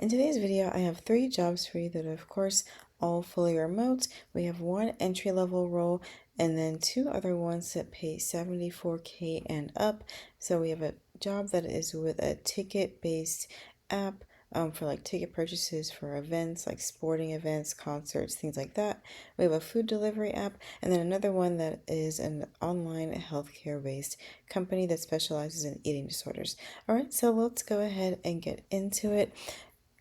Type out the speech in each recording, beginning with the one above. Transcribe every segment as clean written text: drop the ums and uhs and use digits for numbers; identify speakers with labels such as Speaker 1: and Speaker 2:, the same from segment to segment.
Speaker 1: In today's video, I have 3 jobs for you that are, of course, all fully remote. We have one entry-level role and then 2 other ones that pay 74K and up. So we have a job that is with a ticket-based app for like ticket purchases for events like sporting events, concerts, things like that. We have a food delivery app and then another one that is an online healthcare based company that specializes in eating disorders. All right, so let's go ahead and get into it.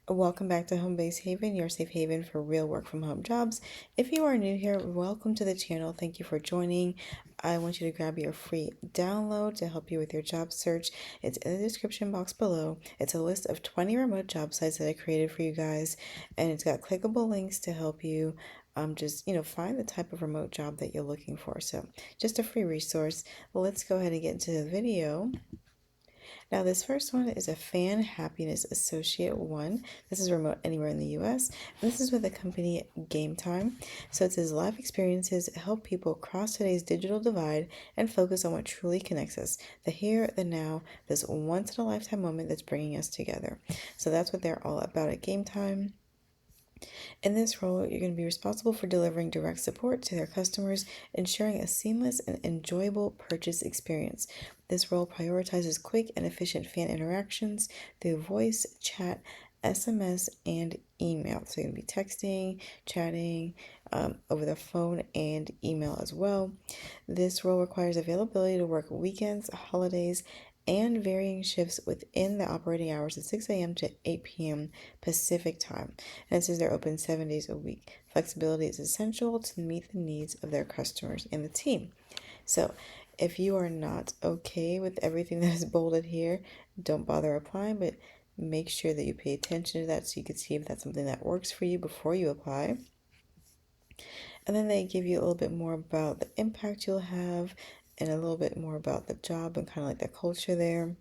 Speaker 1: Welcome back to Home Base Haven, your safe haven for real work from home jobs. If you are new here, welcome to the channel. Thank you for joining. I want you to grab your free download to help you with your job search. It's in the description box below. It's a list of 20 remote job sites that I created for you guys, and it's got clickable links to help you just find the type of remote job that you're looking for. So just a free resource. Well, let's go ahead and get into the video. Now, this first one is a Fan Happiness Associate 1. This is remote anywhere in the US. And this is with the company Game Time. So it says live experiences help people cross today's digital divide and focus on what truly connects us. The here, the now, this once in a lifetime moment that's bringing us together. So that's what they're all about at Game Time. In this role, you're going to be responsible for delivering direct support to their customers, ensuring a seamless and enjoyable purchase experience. This role prioritizes quick and efficient fan interactions through voice, chat, SMS, and email. So you're going to be texting, chatting, over the phone and email as well. This role requires availability to work weekends, holidays, and varying shifts within the operating hours of 6 a.m. to 8 p.m. Pacific time. And it says they're open 7 days a week. Flexibility is essential to meet the needs of their customers and the team. So if you are not okay with everything that is bolded here, don't bother applying, but make sure that you pay attention to that so you can see if that's something that works for you before you apply. And then they give you a little bit more about the impact you'll have and a little bit more about the job and kind of like the culture there.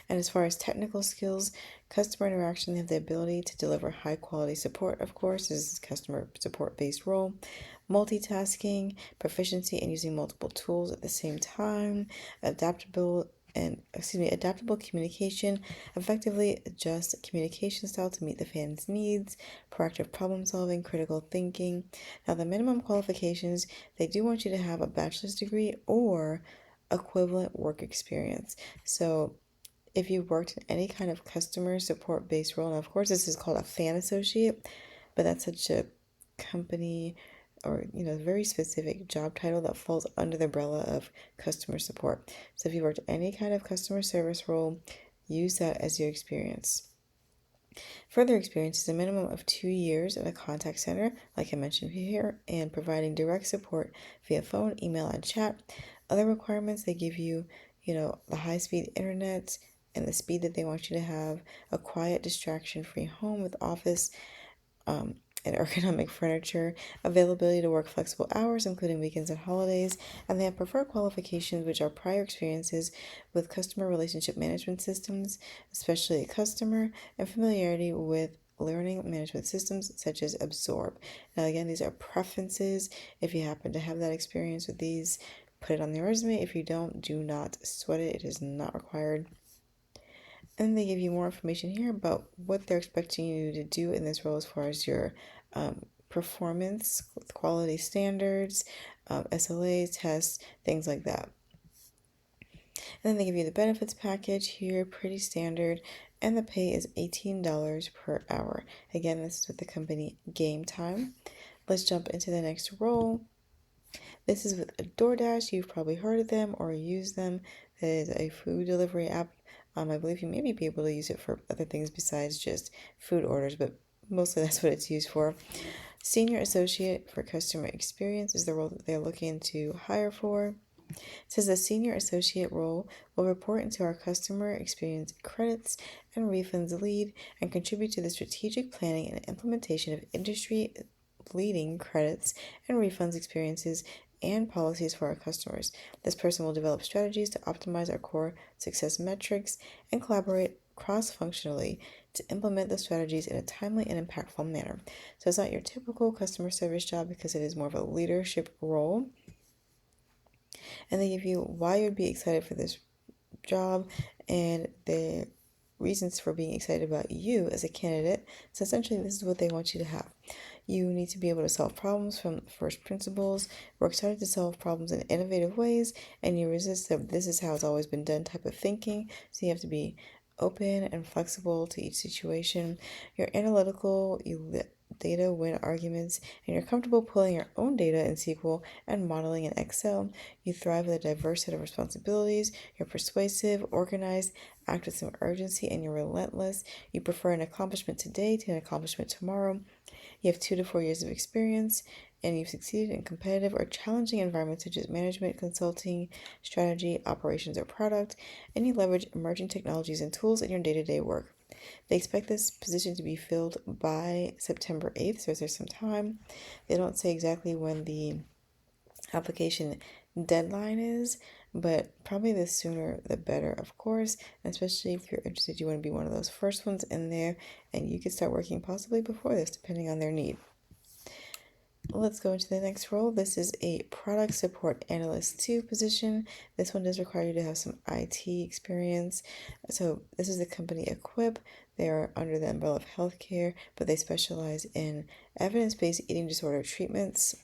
Speaker 1: And as far as technical skills, customer interaction, they have the ability to deliver high quality support, of course, this is customer support based role. Multitasking, proficiency in using multiple tools at the same time, adaptable communication, effectively adjust communication style to meet the fan's needs, proactive problem solving, critical thinking. Now, the minimum qualifications, they do want you to have a bachelor's degree or equivalent work experience. So if you've worked in any kind of customer support based role, and of course this is called a fan associate, but that's such a company or very specific job title that falls under the umbrella of customer support. So if you worked any kind of customer service role, use that as your experience. Further experience is a minimum of 2 years at a contact center, like I mentioned here, and providing direct support via phone, email, and chat. Other requirements, they give you, the high-speed internet and the speed that they want you to have, a quiet, distraction-free home with office, and ergonomic furniture, availability to work flexible hours, including weekends and holidays, and they have preferred qualifications, which are prior experiences with customer relationship management systems, especially a customer, and familiarity with learning management systems such as Absorb. Now, again, these are preferences. If you happen to have that experience with these, put it on the resume. If you don't, do not sweat it. It is not required. And they give you more information here about what they're expecting you to do in this role as far as your performance, quality standards, SLAs, tests, things like that. And then they give you the benefits package here, pretty standard, and the pay is $18 per hour. Again, this is with the company Game Time. Let's jump into the next role. This is with DoorDash. You've probably heard of them or used them. It is a food delivery app. I believe you may be able to use it for other things besides just food orders, but mostly that's what it's used for. Senior Associate for Customer Experience is the role that they're looking to hire for. It says the Senior Associate role will report into our customer experience credits and refunds lead and contribute to the strategic planning and implementation of industry leading credits and refunds experiences and policies for our customers. This person will develop strategies to optimize our core success metrics and collaborate cross-functionally to implement the strategies in a timely and impactful manner. So it's not your typical customer service job because it is more of a leadership role. And they give you why you'd be excited for this job, and they reasons for being excited about you as a candidate. So essentially, this is what they want you to have. You need to be able to solve problems from first principles, work excited to solve problems in innovative ways, and you resist the this is how it's always been done type of thinking. So you have to be open and flexible to each situation. You're analytical, data win arguments, and you're comfortable pulling your own data in SQL and modeling in Excel. You thrive with a diverse set of responsibilities. You're persuasive, organized, act with some urgency, and you're relentless. You prefer an accomplishment today to an accomplishment tomorrow. You have 2 to 4 years of experience, and you've succeeded in competitive or challenging environments such as management, consulting, strategy, operations, or product, and you leverage emerging technologies and tools in your day-to-day work. They expect this position to be filled by September 8th, so there's some time. They don't say exactly when the application deadline is, but probably the sooner the better, of course, and especially if you're interested, you want to be one of those first ones in there, and you could start working possibly before this, depending on their need. Let's go into the next role. This is a product support analyst 2 position. This one does require you to have some IT experience. So this is the company Equip. They are under the umbrella of healthcare, but they specialize in evidence-based eating disorder treatments.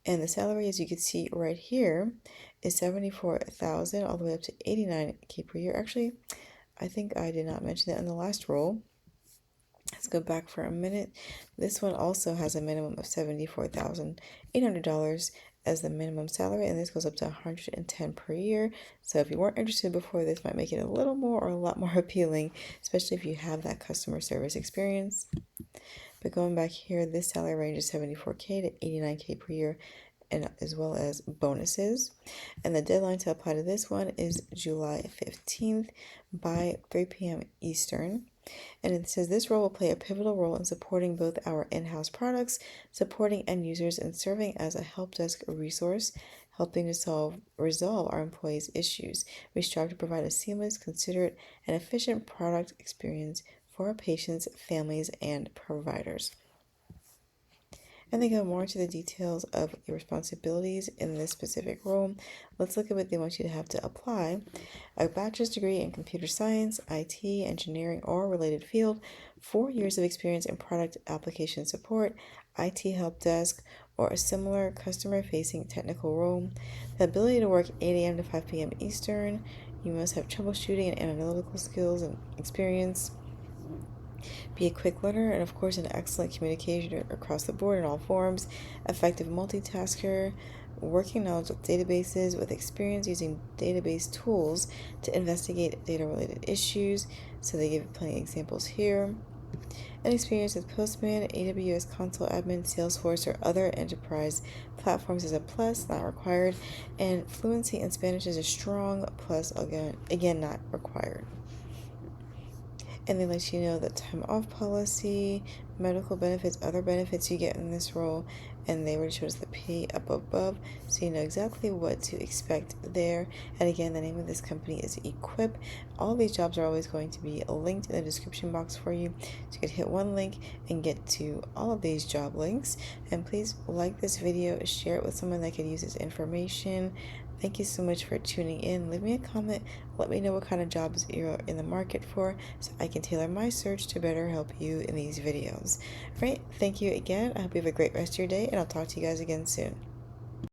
Speaker 1: And the salary, as you can see right here, is $74,000 all the way up to $89K per year. Actually, I think I did not mention that in the last role. Let's go back for a minute. This one also has a minimum of $74,800 as the minimum salary, and this goes up to $110 per year. So if you weren't interested before, this might make it a little more or a lot more appealing, especially if you have that customer service experience. But going back here, this salary range is $74K to $89K per year, and as well as bonuses. And the deadline to apply to this one is July 15th by 3 p.m. Eastern. And it says this role will play a pivotal role in supporting both our in-house products, supporting end users, and serving as a help desk resource, helping to resolve our employees' issues. We strive to provide a seamless, considerate, and efficient product experience for our patients, families, and providers. And they go more into the details of your responsibilities in this specific role. Let's look at what they want you to have to apply. A bachelor's degree in computer science, IT, engineering, or related field, 4 years of experience in product application support, IT help desk, or a similar customer-facing technical role. The ability to work 8 a.m. to 5 p.m. Eastern. You must have troubleshooting and analytical skills and experience. Be a quick learner and, of course, an excellent communicator across the board in all forms. Effective multitasker, working knowledge with databases with experience using database tools to investigate data-related issues. So they give plenty of examples here. And experience with Postman, AWS Console Admin, Salesforce, or other enterprise platforms is a plus, not required. And fluency in Spanish is a strong plus, again not required. And they let you know the time off policy, medical benefits, other benefits you get in this role, and they already showed us the pay up above, so you know exactly what to expect there. And again, the name of this company is Equip. All these jobs are always going to be linked in the description box for you, so you could hit one link and get to all of these job links. And please like this video, share it with someone that could use this information. Thank you so much for tuning in. Leave me a comment. Let me know what kind of jobs you're in the market for so I can tailor my search to better help you in these videos. All right, thank you again. I hope you have a great rest of your day, and I'll talk to you guys again soon.